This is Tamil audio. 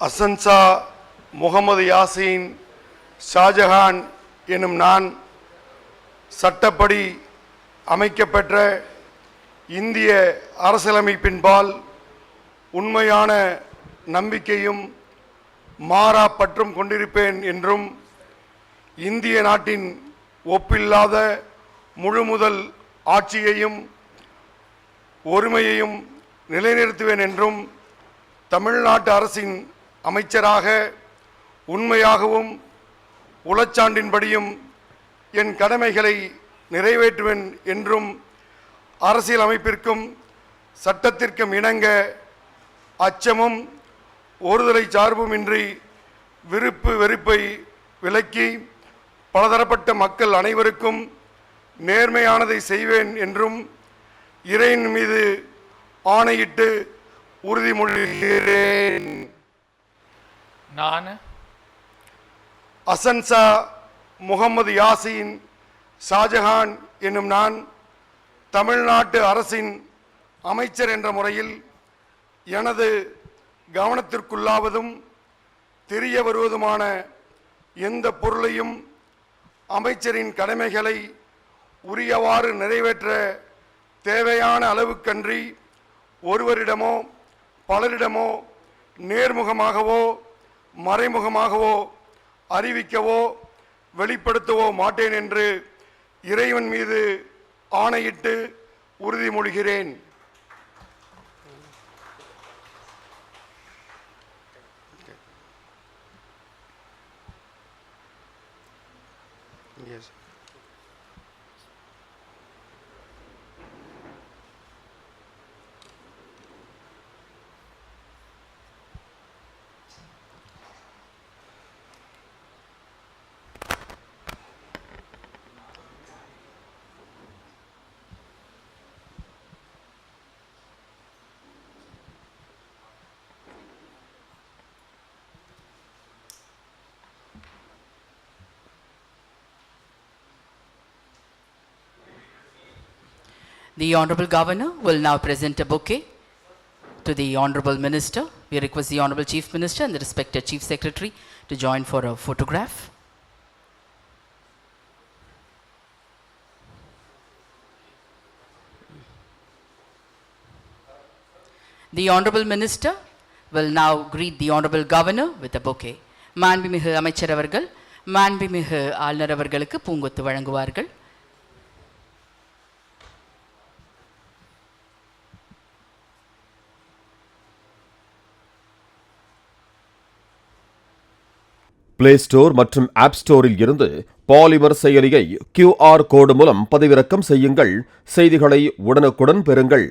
அசன்சா முகமது யாசின் ஷாஜஹான் எனும் நான் சட்டப்படி அமைக்கப்பெற்ற இந்திய அரசியலமைப்பின்பால் உண்மையான நம்பிக்கையும் மாறா பற்றும் கொண்டிருப்பேன் என்றும் இந்திய நாட்டின் ஒப்பில்லாத முழுமுதல் ஆட்சியையும் ஒருமையையும் நிலைநிறுத்துவேன் என்றும் தமிழ்நாட்டு அரசின் அமைச்சராக உண்மையாகவும் உளச்சான்றின்படியும் என் கடமைகளை நிறைவேற்றுவேன் என்றும் அரசியல் அமைப்பிற்கும் சட்டத்திற்கும் இணங்க அச்சமும் ஒருதலை சார்புமின்றி விருப்பு வெறுப்பை விலக்கி பலதரப்பட்ட மக்கள் அனைவருக்கும் நேர்மையானதை செய்வேன் என்றும் இறைவன் மீது ஆணையிட்டு உறுதிமொழிகிறேன். நான் அசன்சா முகமது யாசின் ஷாஜஹான் என்னும் நான் தமிழ்நாட்டு அரசின் அமைச்சர் என்ற முறையில் எனது கவனத்திற்குள்ளாவதும் தெரிய வருவதுமான எந்த பொருளையும் அமைச்சரின் கடமைகளை உரியவாறு நிறைவேற்ற தேவையான அளவுக்கன்றி ஒருவரிடமோ பலரிடமோ நேர்முகமாகவோ மறைமுகமாகவோ அறிவிக்கவோ வெளிப்படுத்தவோ மாட்டேன் என்று இறைவன் மீது ஆணையிட்டு உறுதிமொழிகிறேன். Yes. The Honorable Governor will now present a bouquet to the Honorable Minister. We request the Honorable Chief Minister and the respected Chief Secretary to join for a photograph. The Honorable Minister will now greet the Honorable Governor with a bouquet. மாண்புமிகு அமைச்சர் அவர்கள் மாண்புமிகு ஆளுநர் அவர்களுக்கு பூங்கொத்து வழங்குவார்கள். பிளே ஸ்டோர் மற்றும் ஆப் ஸ்டோரில் இருந்து பாலிமர் செயலியை QR கோடு மூலம் பதிவிறக்கம் செய்யுங்கள். செய்திகளை உடனுக்குடன் பெறுங்கள்.